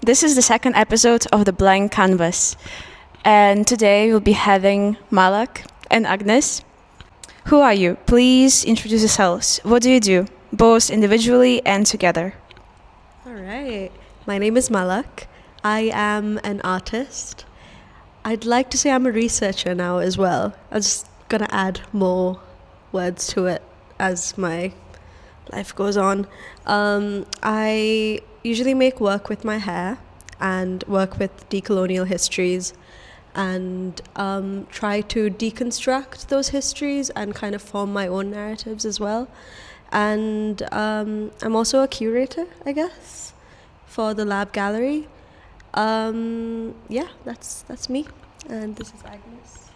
This is the second episode of The Blank Canvas, and today we'll be having Malak and Agnes. Who are you? Please introduce yourselves. What do you do, both individually and together? All right. My name is Malak. I am an artist. I'd like to say I'm a researcher now as well. I'm just going to add more words to it as my life goes on. I usually make work with my hair and work with decolonial histories and try to deconstruct those histories and kind of form my own narratives as well. And I'm also a curator, I guess, for the lab gallery. That's me. And this is Agnes.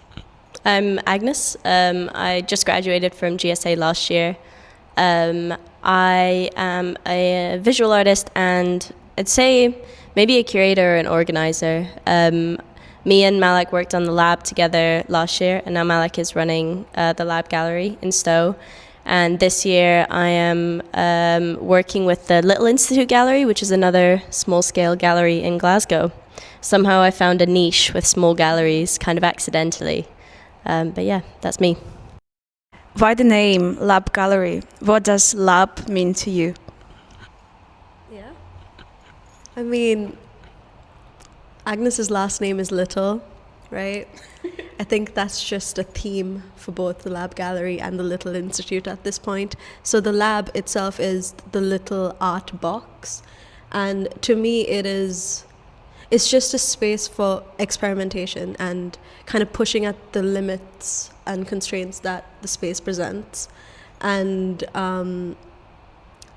I'm Agnes. I just graduated from GSA last year. I am a visual artist and I'd say maybe a curator or an organizer. Me and Malak worked on the lab together last year, and now Malak is running the lab gallery in Stowe. And this year I am working with the Little Institute Gallery, which is another small-scale gallery in Glasgow. Somehow I found a niche with small galleries kind of accidentally. But yeah, that's me. Why the name Lab Gallery? What does lab mean to you? Yeah. I mean, Agnes's last name is Little, right? I think that's just a theme for both the Lab Gallery and the Little Institute at this point. So the lab itself is the little art box. And to me, it's just a space for experimentation and kind of pushing at the limits and constraints that the space presents. And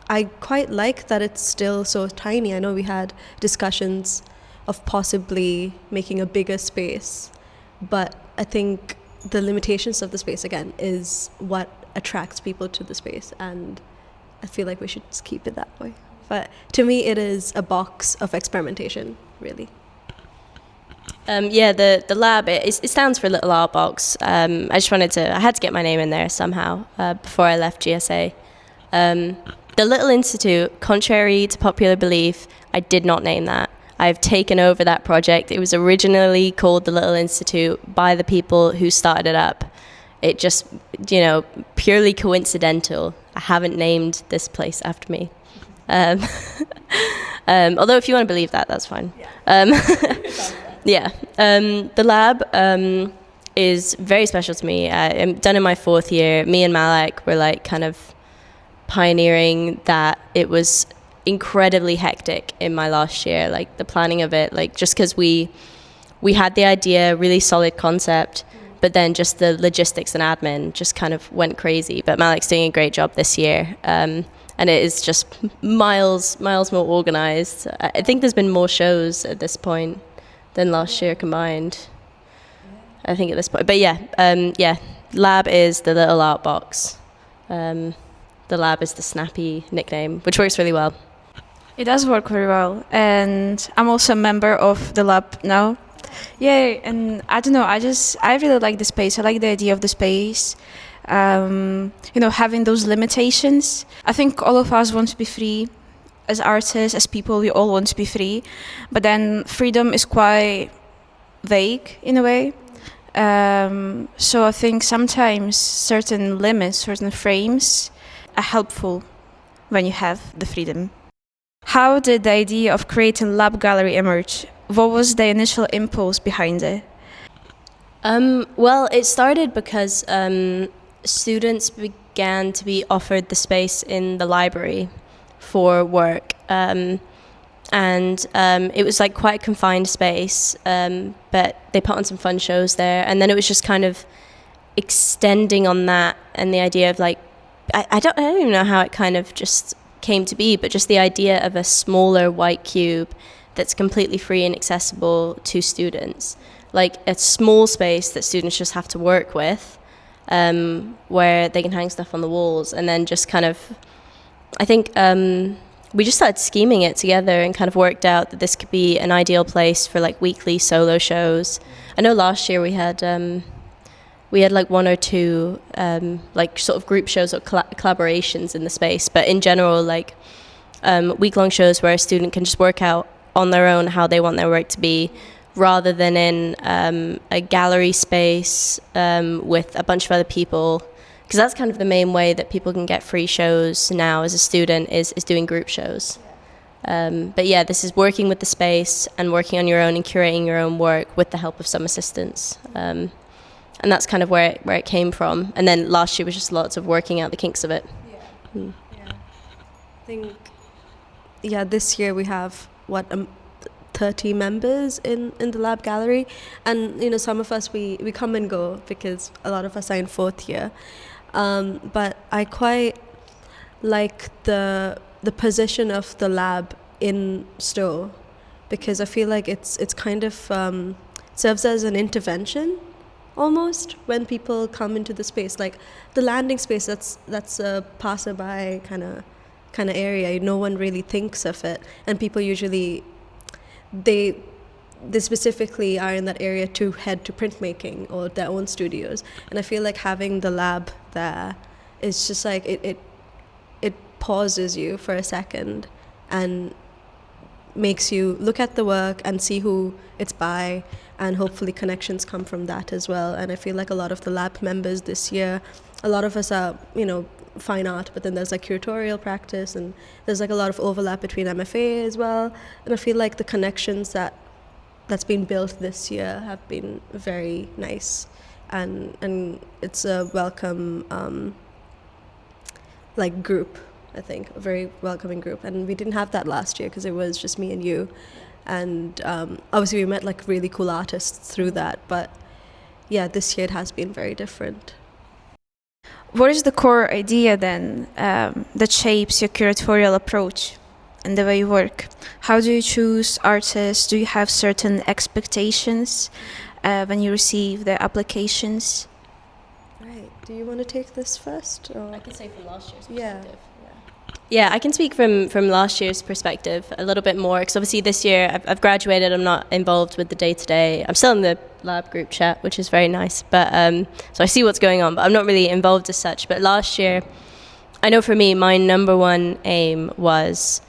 I quite like that it's still so tiny. I know we had discussions of possibly making a bigger space, but I think the limitations of the space, again, is what attracts people to the space, and I feel like we should just keep it that way. But to me, it is a box of experimentation, really. The lab, it stands for Little Art Box. I had to get my name in there somehow before I left GSA. The Little Institute, contrary to popular belief, I did not name that. I've taken over that project. It was originally called the Little Institute by the people who started it up. It just, purely coincidental. I haven't named this place after me. Although if you want to believe that, that's fine. The lab is very special to me. I'm done in my fourth year. Me and Malak were like kind of pioneering that. It was incredibly hectic in my last year, like the planning of it, like just because we had the idea, really solid concept, but then just the logistics and admin just kind of went crazy. But Malak's doing a great job this year, and it is just miles more organized. I think there's been more shows at this point than last year combined, I think, at this point. But lab is the little art box. The lab is the snappy nickname, which works really well. It does work very well, and I'm also a member of the lab now. Yay! And I don't know, I really like the space. I like the idea of the space. Having those limitations. I think all of us want to be free. As artists, as people, we all want to be free. But then freedom is quite vague in a way. So I think sometimes certain limits, certain frames are helpful when you have the freedom. How did the idea of creating Lab Gallery emerge? What was the initial impulse behind it? Well, it started because students began to be offered the space in the library for work. It was like quite a confined space, but they put on some fun shows there. And then it was just kind of extending on that and the idea of like, I don't even know how it kind of just came to be, but just the idea of a smaller white cube that's completely free and accessible to students, like a small space that students just have to work with, where they can hang stuff on the walls. And then just kind of, I think we just started scheming it together and kind of worked out that this could be an ideal place for like weekly solo shows. I know last year we had like one or two like sort of group shows or collaborations in the space, but in general like week-long shows where a student can just work out on their own how they want their work to be, rather than in a gallery space with a bunch of other people. Because that's kind of the main way that people can get free shows now as a student is doing group shows. But yeah, this is working with the space and working on your own and curating your own work with the help of some assistants. And that's kind of where it came from. And then last year was just lots of working out the kinks of it. Yeah. Yeah. I think, this year we have, 30 members in the lab gallery. And, some of us, we come and go because a lot of us are in fourth year. But I quite like the position of the lab in Stowe, because I feel like it's kind of serves as an intervention almost when people come into the space. Like the landing space, that's a passerby kind of area. No one really thinks of it, and people usually they specifically are in that area to head to printmaking or their own studios. And I feel like having the lab there is just like it pauses you for a second and makes you look at the work and see who it's by, and hopefully connections come from that as well. And I feel like a lot of the lab members this year, a lot of us are, fine art, but then there's like curatorial practice, and there's like a lot of overlap between MFA as well. And I feel like the connections that's been built this year have been very nice, and it's a welcome group. I think a very welcoming group, and we didn't have that last year because it was just me and you, and obviously we met like really cool artists through that. But yeah, this year it has been very different. What is the core idea then that shapes your curatorial approach and the way you work? How do you choose artists? Do you have certain expectations when you receive the applications? Right. Do you want to take this first? Or? I can say from last year's Yeah. perspective. Yeah, I can speak from last year's perspective a little bit more, because obviously this year I've graduated. I'm not involved with the day-to-day. I'm still in the lab group chat, which is very nice. But so I see what's going on, but I'm not really involved as such. But last year, I know for me, my number one aim was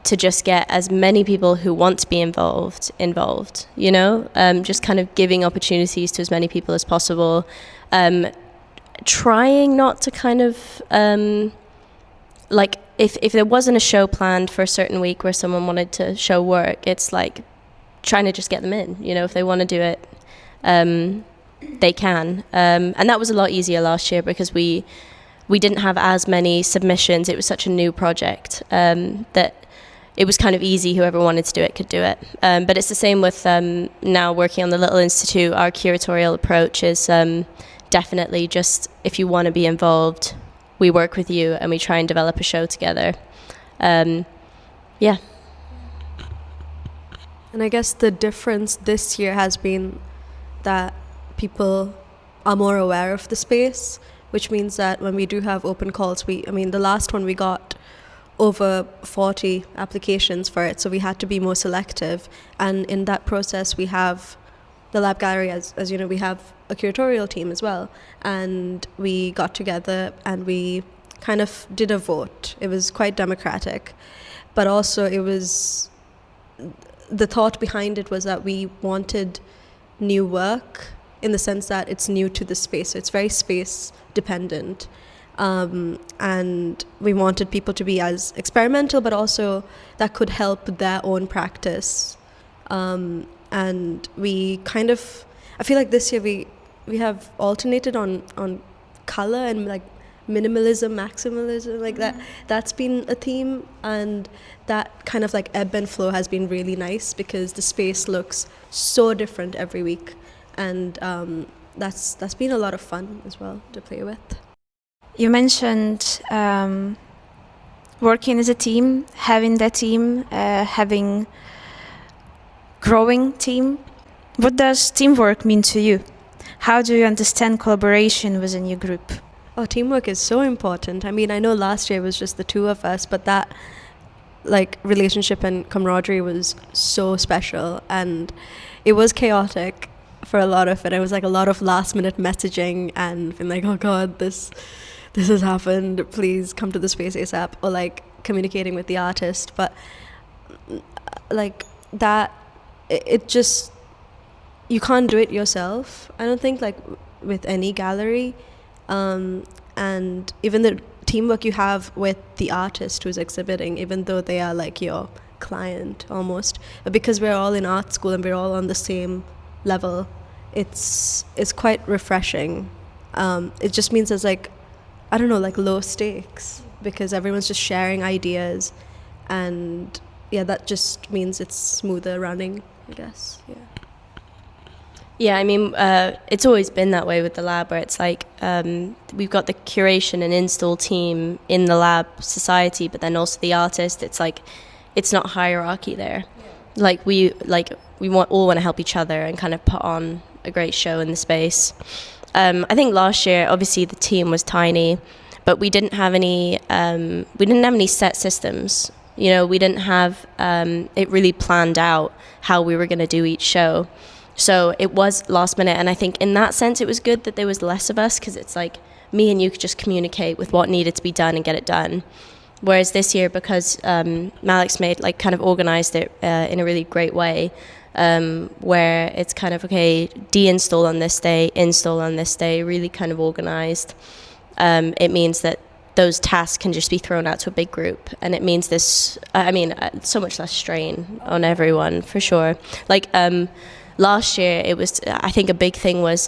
to just get as many people who want to be involved, just kind of giving opportunities to as many people as possible. Trying not to kind of, if there wasn't a show planned for a certain week where someone wanted to show work, it's like trying to just get them in, if they want to do it, they can. And that was a lot easier last year because we didn't have as many submissions. It was such a new project that it was kind of easy. Whoever wanted to do it could do it. But it's the same with now working on the Little Institute. Our curatorial approach is definitely just, if you want to be involved, we work with you and we try and develop a show together. Yeah. And I guess the difference this year has been that people are more aware of the space, which means that when we do have open calls, the last one we got over 40 applications for it, so we had to be more selective. And in that process, we have the lab gallery, as you know, we have a curatorial team as well, and we got together and we kind of did a vote. It was quite democratic, but also it was, the thought behind it was that we wanted new work in the sense that it's new to the space, so it's very space dependent, and we wanted people to be as experimental, but also that could help their own practice. And we kind of, I feel like this year we have alternated on color and like minimalism, maximalism, like that's been a theme, and that kind of like ebb and flow has been really nice because the space looks so different every week, and that's been a lot of fun as well to play with. You mentioned working as a team, having that team, having growing team. What does teamwork mean to you? How do you understand collaboration within your group? Oh, teamwork is so important. I mean, I know last year was just the two of us, but that like relationship and camaraderie was so special, and it was chaotic for a lot of it. It was like a lot of last minute messaging and being like, oh God, this has happened, please come to the space ASAP, or like communicating with the artist. But like that it just, you can't do it yourself. I don't think, like with any gallery, and even the teamwork you have with the artist who's exhibiting, even though they are like your client almost, but because we're all in art school and we're all on the same level, it's quite refreshing. It just means there's like, I don't know, like low stakes, because everyone's just sharing ideas, and yeah, that just means it's smoother running, I guess. Yeah. Yeah, I mean, it's always been that way with the lab, where it's like we've got the curation and install team in the lab society, but then also the artist. It's like, it's not hierarchy there. Yeah. We all want to help each other and kind of put on a great show in the space. I think last year, obviously, the team was tiny, but we didn't have any set systems. You know, we didn't have it really planned out how we were going to do each show. So it was last minute, and I think in that sense it was good that there was less of us, because it's like me and you could just communicate with what needed to be done and get it done. Whereas this year, because Malak's kind of organized it in a really great way, where it's kind of, okay, de-install on this day, install on this day, really kind of organized. It means that those tasks can just be thrown out to a big group, and it means so much less strain on everyone, for sure. Like, last year, it was, I think a big thing was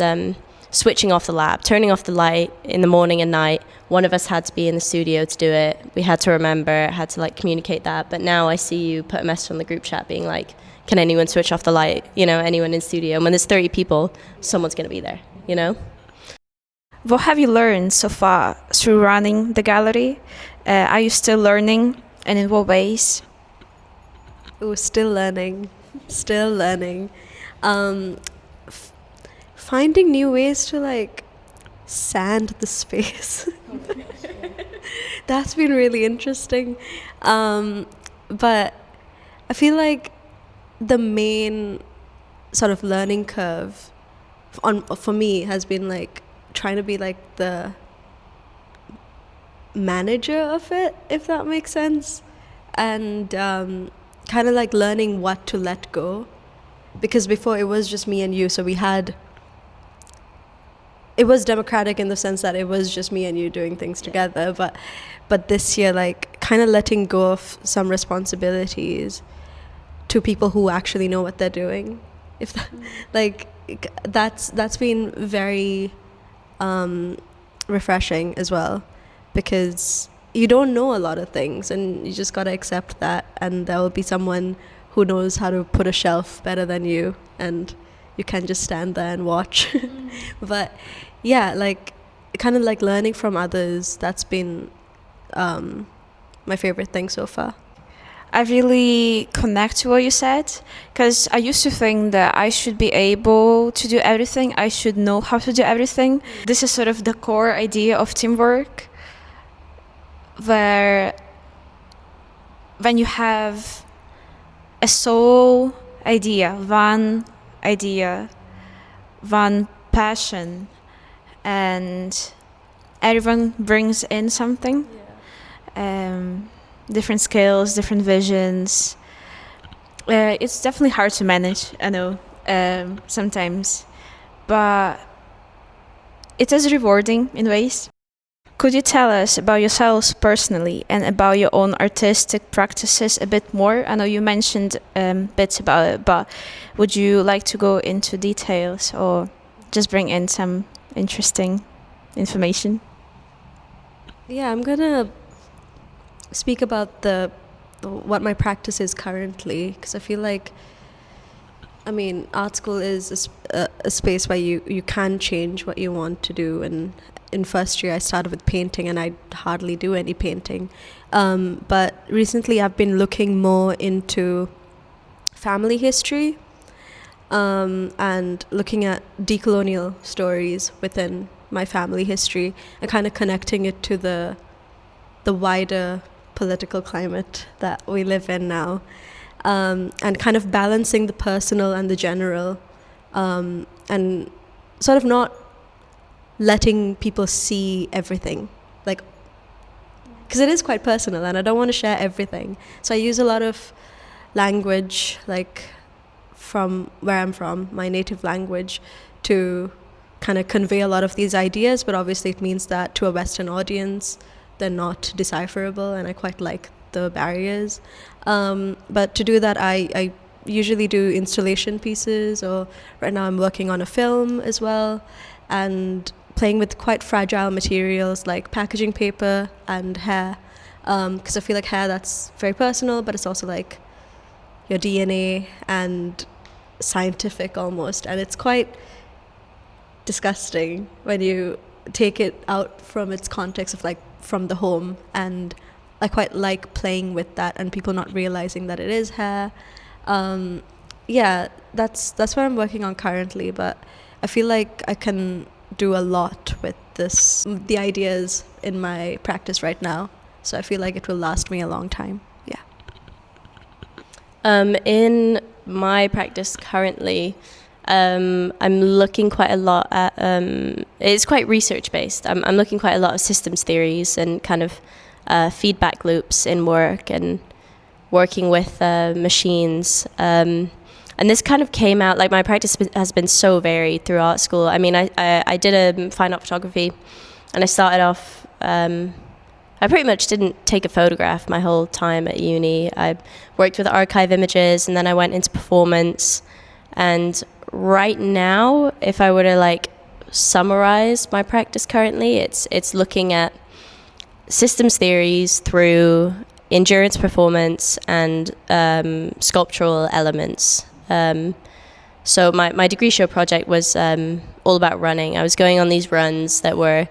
switching off the lab, turning off the light in the morning and night. One of us had to be in the studio to do it. We had to remember, had to like communicate that. But now I see you put a message on the group chat being like, can anyone switch off the light? You know, anyone in studio. And when there's 30 people, someone's going to be there, you know? What have you learned so far through running the gallery? Are you still learning, and in what ways? Oh, still learning. Finding new ways to like sand the space. That's been really interesting. But I feel like the main sort of learning curve for me has been like trying to be like the manager of it, if that makes sense, and kind of like learning what to let go. Because before it was just me and you, so it was democratic in the sense that it was just me and you doing things together, but this year, like, kind of letting go of some responsibilities to people who actually know what they're doing. If that, like, that's been very refreshing as well, because you don't know a lot of things, and you just gotta accept that, and there will be someone who knows how to put a shelf better than you, and you can just stand there and watch. But yeah, like, kind of like learning from others, that's been my favorite thing so far. I really connect to what you said, because I used to think that I should be able to do everything, I should know how to do everything. This is sort of the core idea of teamwork, where when you have a sole idea, one passion, and everyone brings in something, different skills, different visions. It's definitely hard to manage, I know, sometimes, but it is rewarding in ways. Could you tell us about yourselves personally and about your own artistic practices a bit more? I know you mentioned bits about it, but would you like to go into details or just bring in some interesting information? Yeah, I'm gonna speak about what my practice is currently, because I feel like, I mean, art school is a space where you can change what you want to do. And in first year I started with painting, and I hardly do any painting, but recently I've been looking more into family history, and looking at decolonial stories within my family history, and kind of connecting it to the wider political climate that we live in now, and kind of balancing the personal and the general, and sort of not letting people see everything, like, because it is quite personal and I don't want to share everything. So I use a lot of language, like from where I'm from, my native language, to kind of convey a lot of these ideas, but obviously it means that to a Western audience, they're not decipherable, and I quite like the barriers. But to do that, I usually do installation pieces, or right now I'm working on a film as well, and playing with quite fragile materials like packaging paper and hair, because I feel like hair, that's very personal, but it's also like your DNA and scientific almost, and it's quite disgusting when you take it out from its context of like from the home. And I quite like playing with that and people not realizing that it is hair. Yeah, that's what I'm working on currently, but I feel like I can do a lot with the ideas in my practice right now, so I feel like it will last me a long time. Yeah. In my practice currently, I'm looking quite a lot at, it's quite research based. I'm looking quite a lot at systems theories and kind of feedback loops in work, and working with machines. And this kind of came out, like my practice has been so varied through art school. I mean, I did a fine art photography, and I started off, I pretty much didn't take a photograph my whole time at uni. I worked with archive images, and then I went into performance. And right now, if I were to like summarize my practice currently, it's looking at systems theories through endurance performance and sculptural elements. So my degree show project was all about running. I was going on these runs that were,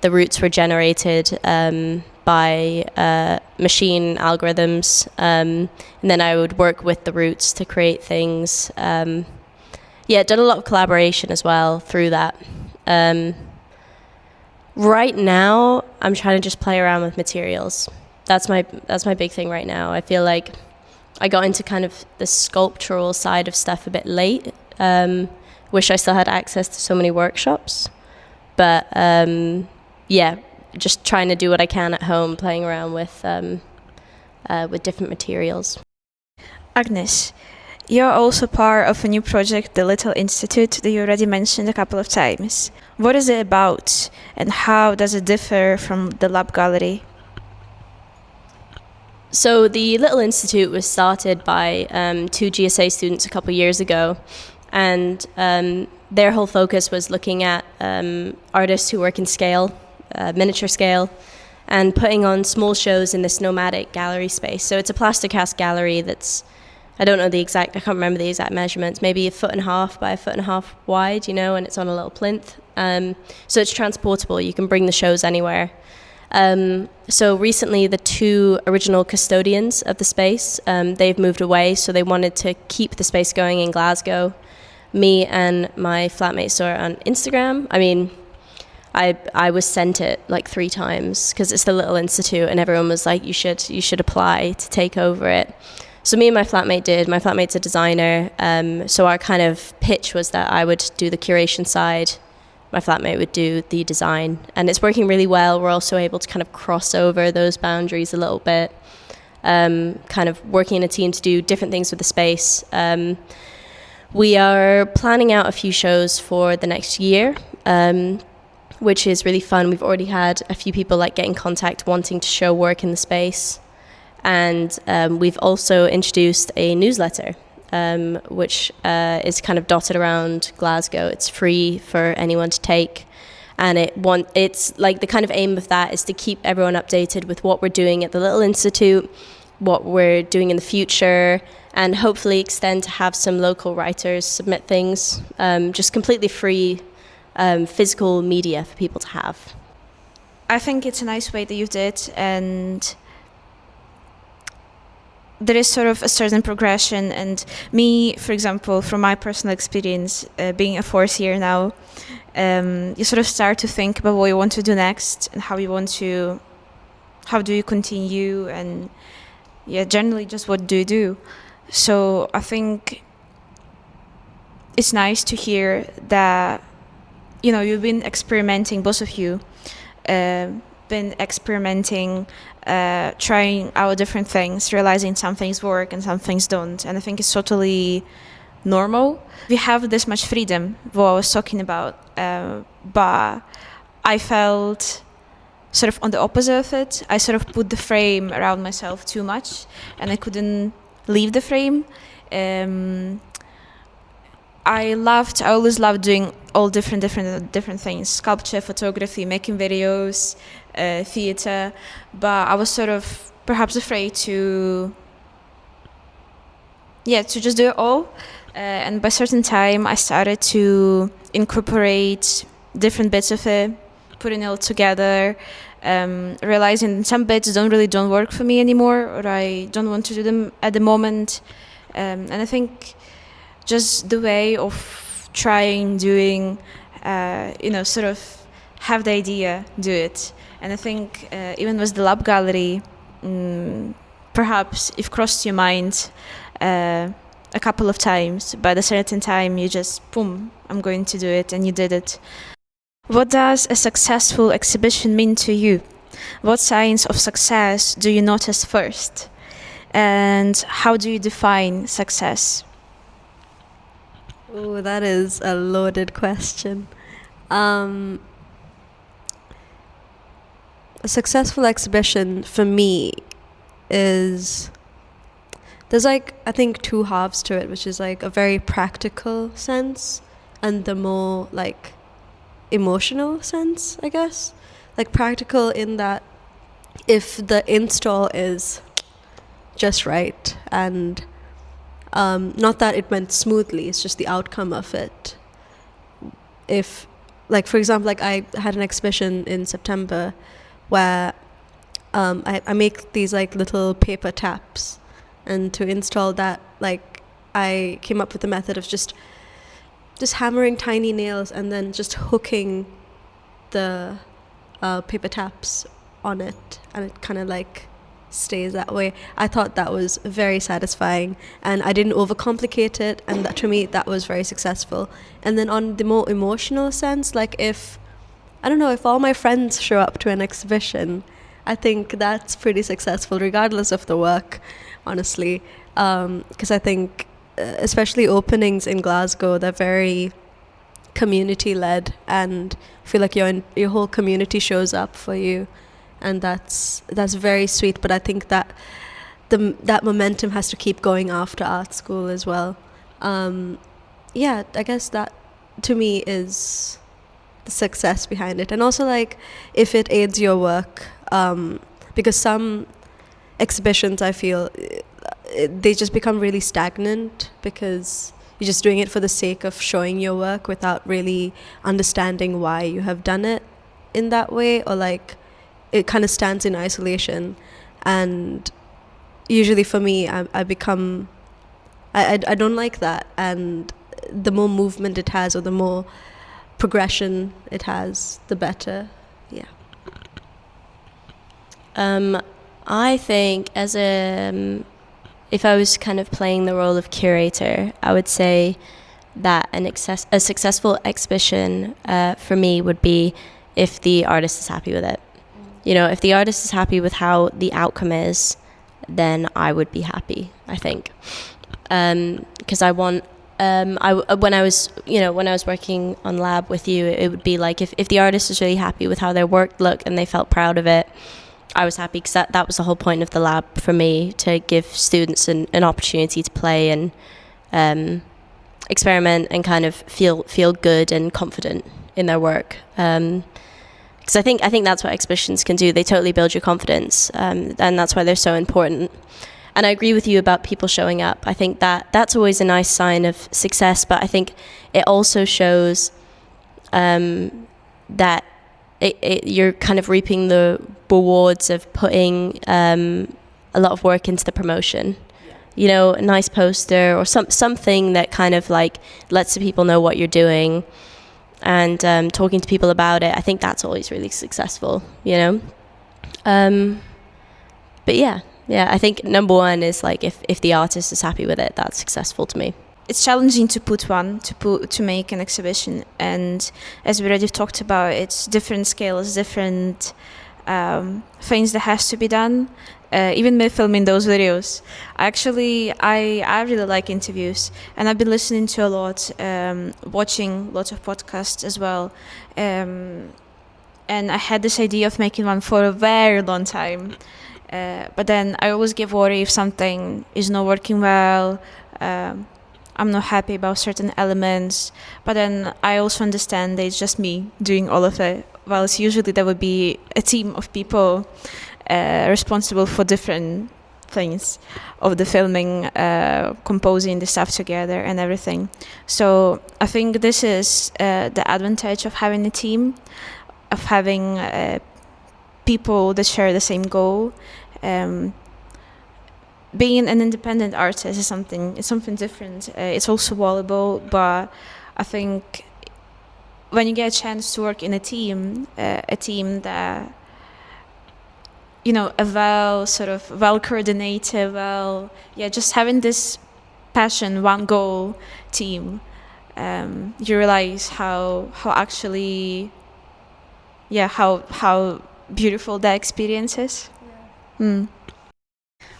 the routes were generated by machine algorithms, and then I would work with the routes to create things. Yeah, done a lot of collaboration as well through that. Right now, I'm trying to just play around with materials. That's my big thing right now. I feel like I got into kind of the sculptural side of stuff a bit late. Wish I still had access to so many workshops, but yeah, just trying to do what I can at home, playing around with different materials. Agnes, you're also part of a new project, the Little Institute, that you already mentioned a couple of times. What is it about, and how does it differ from the Lab Gallery? So the Little Institute was started by two GSA students a couple of years ago, and their whole focus was looking at artists who work in scale, miniature scale, and putting on small shows in this nomadic gallery space. So it's a plaster cast gallery that's, I can't remember the exact measurements, maybe 1.5 feet by 1.5 feet wide, and it's on a little plinth. So it's transportable, you can bring the shows anywhere. So recently the two original custodians of the space, they've moved away, so they wanted to keep the space going in Glasgow. Me and my flatmate saw it on Instagram. I mean, I was sent it like 3 times because it's the Little Institute, and everyone was like, you should apply to take over it. So me and my flatmate did. My flatmate's a designer, so our kind of pitch was that I would do the curation side, my flatmate would do the design, and it's working really well. We're also able to kind of cross over those boundaries a little bit, kind of working in a team to do different things with the space. We are planning out a few shows for the next year, which is really fun. We've already had a few people like get in contact wanting to show work in the space. And we've also introduced a newsletter, which is kind of dotted around Glasgow. It's free for anyone to take. And it's like the kind of aim of that is to keep everyone updated with what we're doing at the Little Institute, what we're doing in the future, and hopefully extend to have some local writers submit things, just completely free physical media for people to have. I think it's a nice way that you did, and there is sort of a certain progression. And me, for example, from my personal experience, being a fourth year now, you sort of start to think about what you want to do next and how do you continue, and yeah, generally just what do you do. So I think it's nice to hear that, you've been experimenting, both of you, been experimenting, trying out different things, realizing some things work and some things don't. And I think it's totally normal. We have this much freedom, what I was talking about, but I felt sort of on the opposite of it. I sort of put the frame around myself too much, and I couldn't leave the frame. I always loved doing all different things: sculpture, photography, making videos, theater. But I was sort of perhaps afraid to just do it all. And by a certain time, I started to incorporate different bits of it, putting it all together, realizing some bits don't work for me anymore, or I don't want to do them at the moment. And I think just the way of doing, sort of have the idea, do it. And I think even with the lab gallery, perhaps it crossed your mind a couple of times, but at a certain time you just, boom, I'm going to do it, and you did it. What does a successful exhibition mean to you? What signs of success do you notice first? And how do you define success? Oh, that is a loaded question. A successful exhibition for me is, there's like, I think, two halves to it, which is like a very practical sense and the more like emotional sense, I guess. Like practical in that if the install is just right, and not that it went smoothly, it's just the outcome of it. If, like, for example, like I had an exhibition in September where I make these like little paper taps, and to install that, like, I came up with the method of just hammering tiny nails and then just hooking the paper taps on it, and it kind of like stays that way. I thought that was very satisfying, and I didn't overcomplicate it, and that, to me, that was very successful. And then on the more emotional sense, like if all my friends show up to an exhibition, I think that's pretty successful regardless of the work, honestly, because I think especially openings in Glasgow, they're very community-led, and I feel like your whole community shows up for you, and that's very sweet. But I think that that momentum has to keep going after art school as well. I guess that to me is the success behind it, and also like if it aids your work, because some exhibitions, I feel, they just become really stagnant because you're just doing it for the sake of showing your work without really understanding why you have done it in that way, or like it kind of stands in isolation. And usually for me, I don't like that, and the more movement it has, or the more progression it has, the better. I think if I was kind of playing the role of curator, I would say that a successful exhibition for me would be if the artist is happy with it. You know, if the artist is happy with how the outcome is, then I would be happy, I think. Because I want, when I was working on lab with you, it would be like if the artist is really happy with how their work looked and they felt proud of it, I was happy, because that was the whole point of the lab for me, to give students an opportunity to play and experiment and kind of feel good and confident in their work. Because I think that's what exhibitions can do. They totally build your confidence, and that's why they're so important. And I agree with you about people showing up. I think that's always a nice sign of success, but I think it also shows that you're kind of reaping the rewards of putting a lot of work into the promotion. You know, a nice poster or something that kind of like lets the people know what you're doing, and talking to people about it. I think that's always really successful, you know. But yeah, I think number one is like if the artist is happy with it, that's successful to me. It's challenging to make an exhibition, and as we already talked about, it's different scales, different things that has to be done. Even me filming those videos, I really like interviews, and I've been listening to a lot, watching lots of podcasts as well, and I had this idea of making one for a very long time, but then I always get worried if something is not working well. I'm not happy about certain elements, but then I also understand that it's just me doing all of it. Well, it's usually there would be a team of people responsible for different things of the filming, composing the stuff together and everything. So I think this is the advantage of having a team, of having people that share the same goal. Being an independent artist is something different. It's also valuable, but I think when you get a chance to work in a team that, you know, a well coordinated, just having this passion, one goal team, you realize how beautiful that experience is.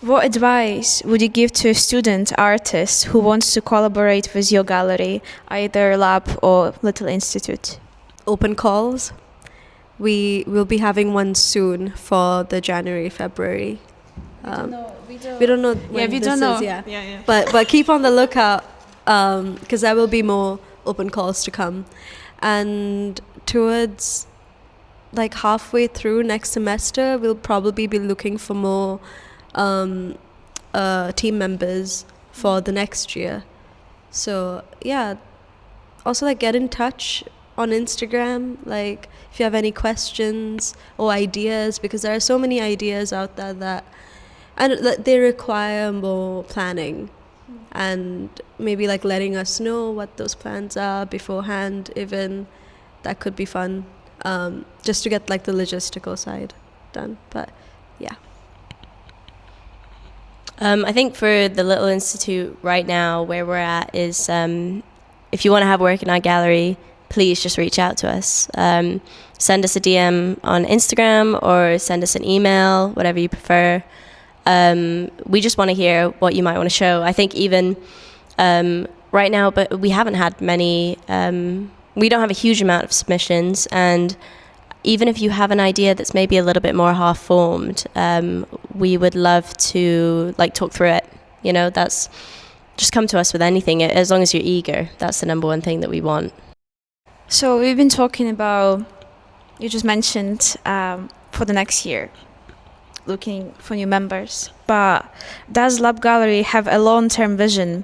What advice would you give to a student artist who wants to collaborate with your gallery, either lab or little institute? Open calls. We will be having one soon for the January, February. We don't know when we this don't know. is. Yeah. But keep on the lookout, because there will be more open calls to come. And towards like halfway through next semester, we'll probably be looking for more team members for the next year. So yeah, also like get in touch on Instagram, like if you have any questions or ideas, because there are so many ideas out there that they require more planning, and maybe like letting us know what those plans are beforehand, even that could be fun, just to get like the logistical side done. But yeah. I think for the Little Institute right now, where we're at is, if you want to have work in our gallery, please just reach out to us. Send us a DM on Instagram or send us an email, whatever you prefer. We just want to hear what you might want to show. I think even right now, but we haven't had many, we don't have a huge amount of submissions, and even if you have an idea that's maybe a little bit more half-formed, we would love to like talk through it. You know, that's just come to us with anything, as long as you're eager. That's the number one thing that we want. So we've been talking about, you just mentioned for the next year, looking for new members. But does Lab Gallery have a long-term vision?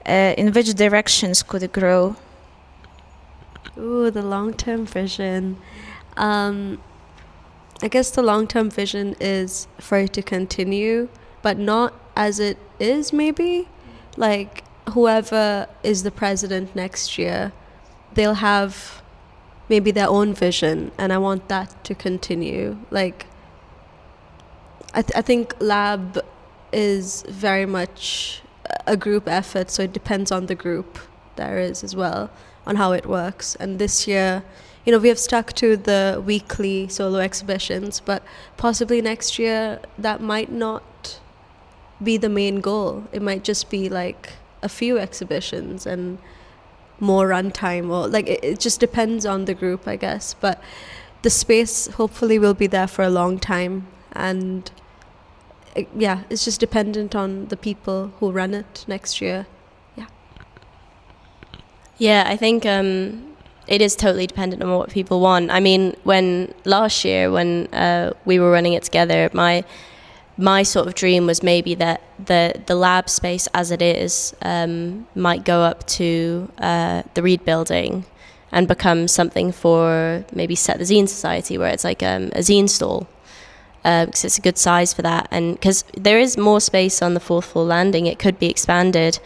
In which directions could it grow? Ooh, the long-term vision. I guess the long-term vision is for it to continue, but not as it is, maybe. Like, whoever is the president next year, they'll have maybe their own vision, and I want that to continue. Like, I think Lab is very much a group effort, so it depends on the group there is as well, on how it works. And this year, you know, we have stuck to the weekly solo exhibitions, but possibly next year that might not be the main goal. It might just be like a few exhibitions and more runtime, or like it just depends on the group, I guess. But the space hopefully will be there for a long time, and it's just dependent on the people who run it next year. Yeah, I think it is totally dependent on what people want. I mean, last year when we were running it together, my sort of dream was maybe that the lab space as it is might go up to the Reed building and become something for maybe Set the Zine Society, where it's like a zine stall, because it's a good size for that. And because there is more space on the fourth floor landing, it could be expanded.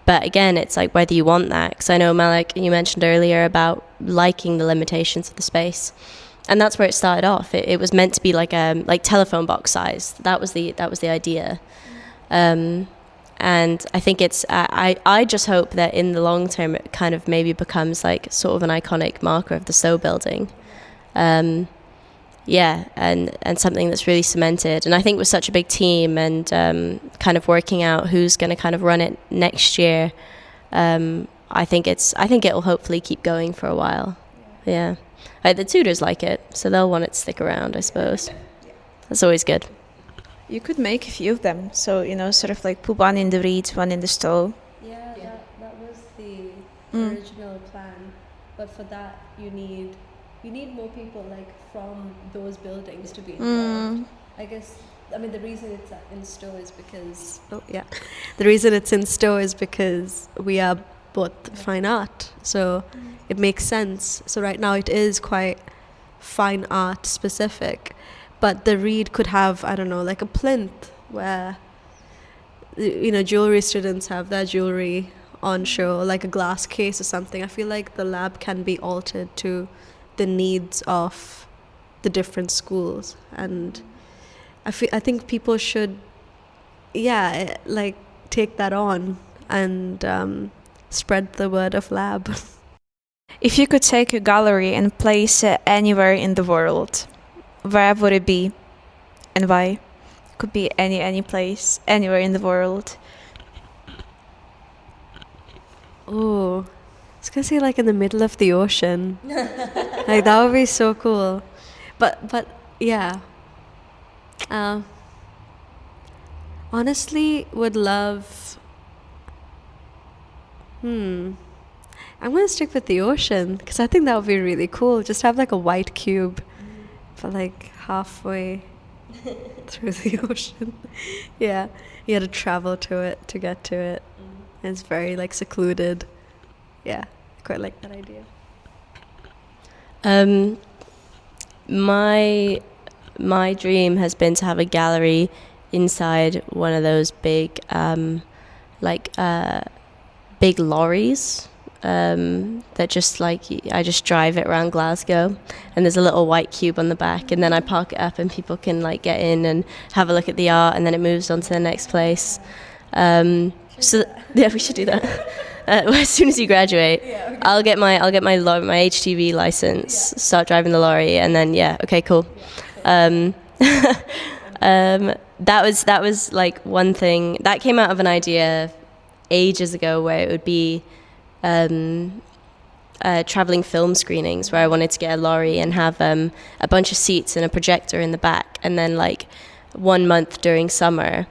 But again, it's like whether you want that. Because I know, Malak, you mentioned earlier about liking the limitations of the space. And that's where it started off. It was meant to be like telephone box size. That was the idea. And I think it's, I just hope that in the long term it kind of maybe becomes like sort of an iconic marker of the Stowe building. and something that's really cemented. And I think with such a big team and kind of working out who's going to kind of run it next year, I think it'll hopefully keep going for a while. Yeah. The tutors like it, so they'll want it to stick around, I suppose. That's always good. You could make a few of them. So, sort of like put one in the reed, one in the stove. Yeah, that was the original plan. But for that, you need more people like from those buildings to be involved. I guess, the reason it's in Stowe is because... The reason it's in Stowe is because we are both fine art. So it makes sense. So right now it is quite fine art specific. But the reed could have, I don't know, like a plinth where, jewelry students have their jewelry on show, like a glass case or something. I feel like the lab can be altered to the needs of the different schools. And I think people should, take that on and spread the word of lab. If you could take a gallery and place it anywhere in the world, where would it be and why? It could be any place, anywhere in the world. Oh, I was gonna say like in the middle of the ocean. Like that would be so cool. But yeah. Honestly, would love. I'm gonna stick with the ocean because I think that would be really cool. Just have like a white cube, but like halfway through the ocean. Yeah, you had to travel to it to get to it. It's very like secluded. Yeah, I quite like that idea. My dream has been to have a gallery inside one of those big big lorries that just I just drive it around Glasgow, and there's a little white cube on the back, and then I park it up and people can like get in and have a look at the art, and then it moves on to the next place. So yeah, we should do that. As soon as you graduate, I'll get my HTV license, start driving the lorry, and then okay, cool. That was like one thing that came out of an idea ages ago where it would be traveling film screenings, where I wanted to get a lorry and have a bunch of seats and a projector in the back, and then like 1 month during summer,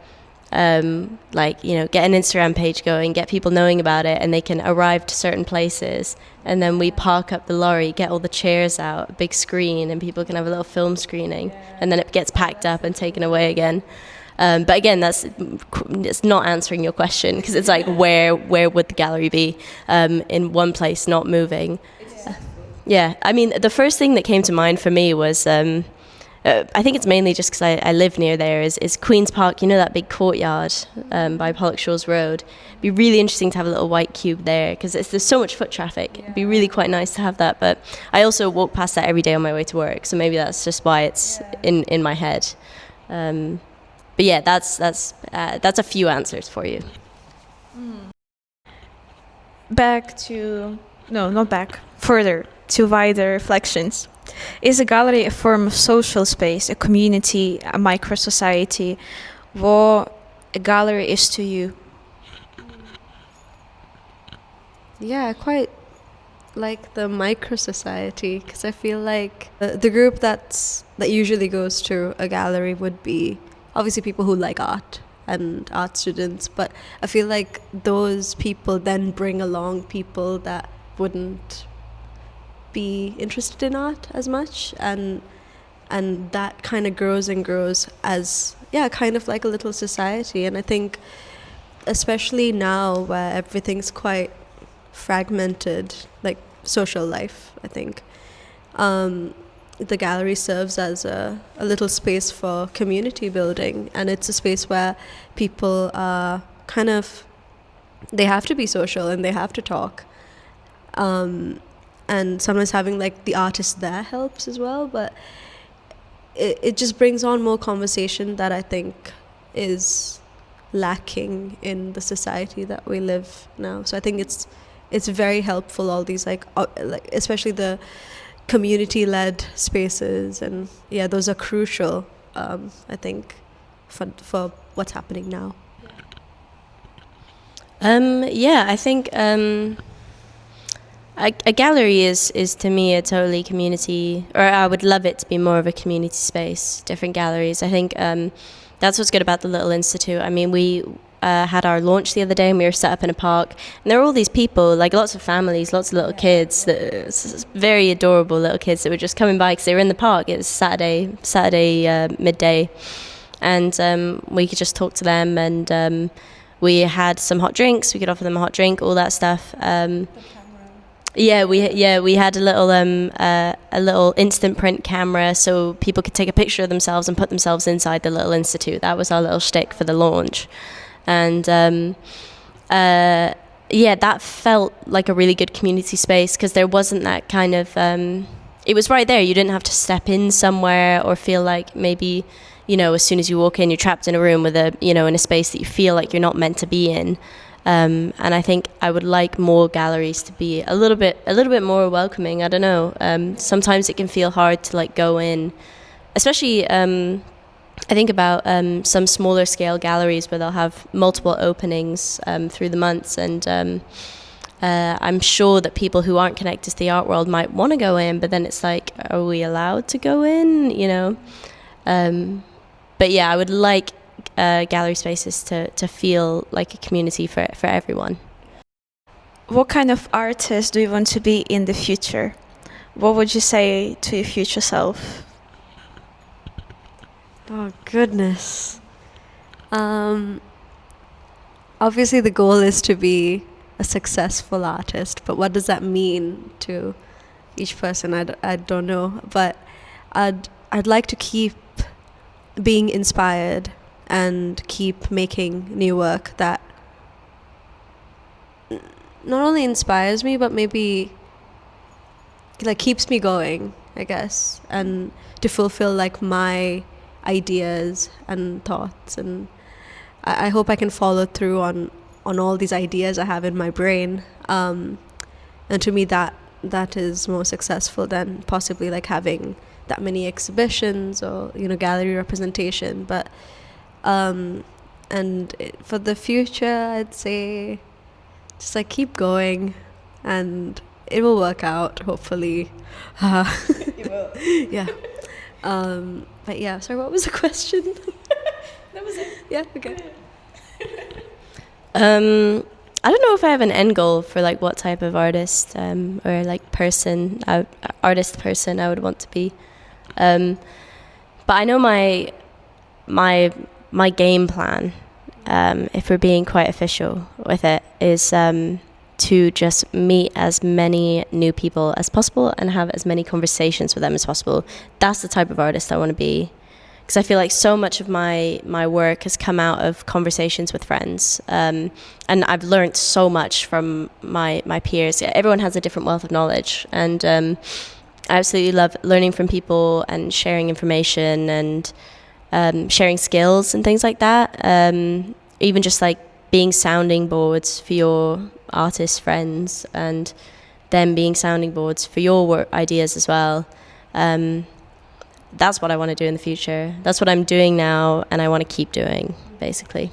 get an Instagram page going, get people knowing about it, and they can arrive to certain places, and then we park up the lorry, get all the chairs out, a big screen, and people can have a little film screening, and then it gets packed up and taken away again. But again, it's not answering your question, because it's like where would the gallery be in one place, not moving? I mean, the first thing that came to mind for me was I think it's mainly just because I live near there, is Queen's Park, that big courtyard by Pollokshaws Road. It'd be really interesting to have a little white cube there, because there's so much foot traffic. It'd be really quite nice to have that. But I also walk past that every day on my way to work, so maybe that's just why it's in my head. But yeah, that's a few answers for you. Further to wider reflections. Is a gallery a form of social space, a community, a micro-society? What a gallery is to you? Yeah, I quite like the micro-society, because I feel like the group that usually goes to a gallery would be obviously people who like art and art students, but I feel like those people then bring along people that wouldn't be interested in art as much, and that kind of grows and grows as kind of like a little society. And I think especially now where everything's quite fragmented, like social life, I think the gallery serves as a little space for community building, and it's a space where people are they have to be social and they have to talk, and sometimes having like the artist there helps as well, but it just brings on more conversation that I think is lacking in the society that we live now. So I think it's very helpful, all these like especially the community-led spaces, and yeah, those are crucial, I think, for what's happening now. Yeah, I think a gallery is to me a totally community, or I would love it to be more of a community space, different galleries. I think that's what's good about the Little Institute. I mean, we had our launch the other day and we were set up in a park, and there were all these people, like lots of families, lots of little kids, very adorable little kids that were just coming by because they were in the park. It was Saturday midday, and we could just talk to them, and we had some hot drinks. We could offer them a hot drink, all that stuff. We had a little instant print camera, so people could take a picture of themselves and put themselves inside the Little Institute. That was our little shtick for the launch, and that felt like a really good community space because there wasn't that kind of. It was right there. You didn't have to step in somewhere or feel like maybe, as soon as you walk in, you're trapped in a room with in a space that you feel like you're not meant to be in. And I think I would like more galleries to be a little bit more welcoming. I don't know. Sometimes it can feel hard to like go in, especially I think about some smaller scale galleries where they'll have multiple openings through the months, and I'm sure that people who aren't connected to the art world might want to go in, but then it's like, are we allowed to go in? But yeah, I would like gallery spaces to feel like a community for everyone. What kind of artist do you want to be in the future? What would you say to your future self? Oh, goodness. Obviously, the goal is to be a successful artist, but what does that mean to each person? I don't know, but I'd like to keep being inspired and keep making new work that not only inspires me, but maybe like keeps me going, I guess, and to fulfill like my ideas and thoughts. And I hope I can follow through on all these ideas I have in my brain. And to me, that is more successful than possibly like having that many exhibitions or gallery representation. But for the future, I'd say just like keep going, and it will work out, hopefully. It will. Yeah. But yeah, sorry, what was the question? That was it. Yeah, okay. I don't know if I have an end goal for like what type of artist or like artist person I would want to be. But I know my game plan, if we're being quite official with it, is to just meet as many new people as possible and have as many conversations with them as possible. That's the type of artist I want to be, because I feel like so much of my work has come out of conversations with friends, and I've learned so much from my peers. Everyone has a different wealth of knowledge, and I absolutely love learning from people and sharing information and sharing skills and things like that. Even just like being sounding boards for your artist friends, and them being sounding boards for your work ideas as well. That's what I want to do in the future. That's what I'm doing now, and I want to keep doing, basically.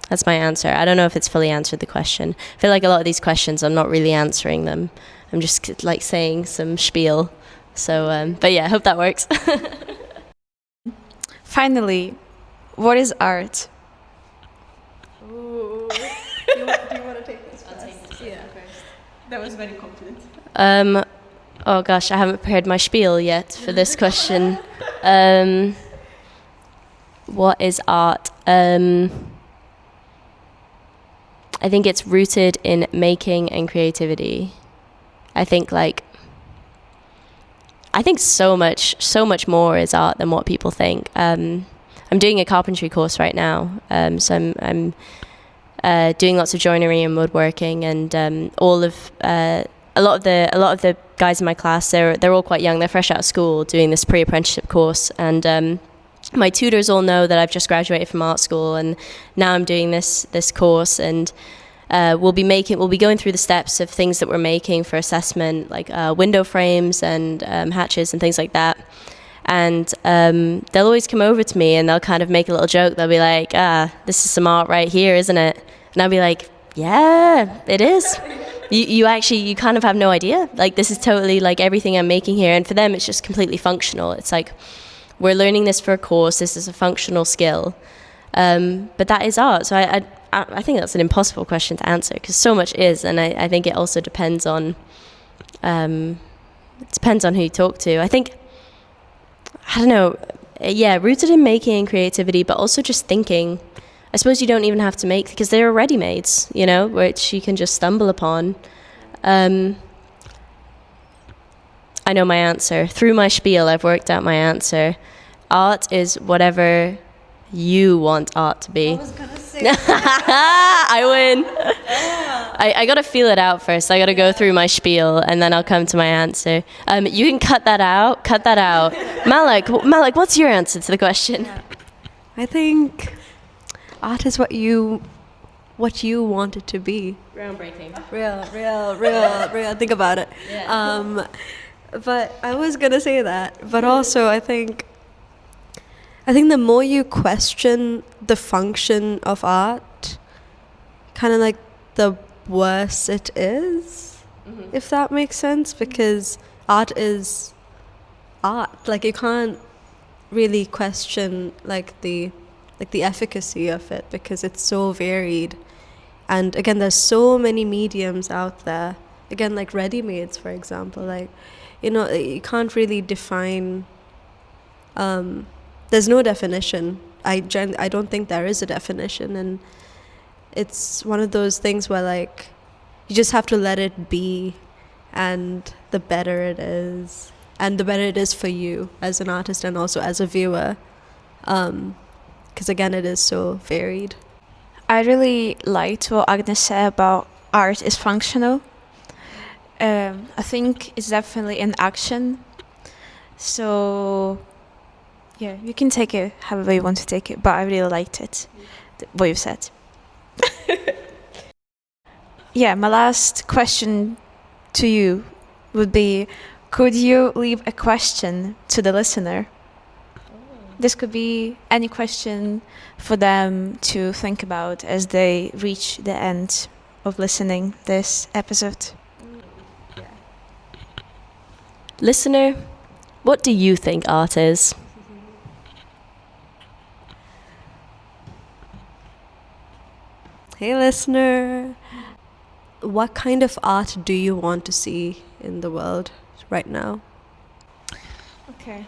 That's my answer. I don't know if it's fully answered the question. I feel like a lot of these questions, I'm not really answering them. I'm just like saying some spiel. So, but yeah, I hope that works. Finally, what is art? Ooh. Do you want to take this? I'll take this first. That was very confident. Oh gosh, I haven't prepared my spiel yet for this question. What is art? I think it's rooted in making and creativity. I think so much more is art than what people think. I'm doing a carpentry course right now, so I'm doing lots of joinery and woodworking, and a lot of the guys in my class, they're all quite young. They're fresh out of school doing this pre-apprenticeship course, and my tutors all know that I've just graduated from art school, and now I'm doing this course, and we'll be going through the steps of things that we're making for assessment, like window frames and hatches and things like that. And they'll always come over to me and they'll kind of make a little joke. They'll be like, this is some art right here, isn't it? And I'll be like, yeah, it is. You kind of have no idea. Like, this is totally like everything I'm making here. And for them, it's just completely functional. It's like, we're learning this for a course. This is a functional skill. But that is art. So I think that's an impossible question to answer, because so much is. And I think it also depends on who you talk to. I think, I don't know, rooted in making and creativity, but also just thinking. I suppose you don't even have to make, because they're ready-mades, you know, which you can just stumble upon. I know my answer. Through my spiel, I've worked out my answer. Art is whatever you want art to be. I was gonna say I win. I got to feel it out first. I got to go through my spiel, and then I'll come to my answer. You can cut that out. Malak, what's your answer to the question? I think art is what you want it to be. Groundbreaking. Real. Think about it. Yeah. But I was gonna say that. But also, I think the more you question the function of art, kind of like the worse it is, if that makes sense. Because art is art. Like, you can't really question like the efficacy of it, because it's so varied. And again, there's so many mediums out there. Again, like ready-mades, for example. Like, you know, you can't really define. There's no definition. I don't think there is a definition, and it's one of those things where, like, you just have to let it be, and the better it is, and the better it is for you as an artist and also as a viewer. Because again, it is so varied. I really liked what Agnes said about art is functional. I think it's definitely an action. So, yeah, you can take it however you want to take it, but I really liked it, what you said. Yeah, my last question to you would be, could you leave a question to the listener? This could be any question for them to think about as they reach the end of listening this episode. Listener, what do you think art is? Hey, listener. What kind of art do you want to see in the world right now? Okay.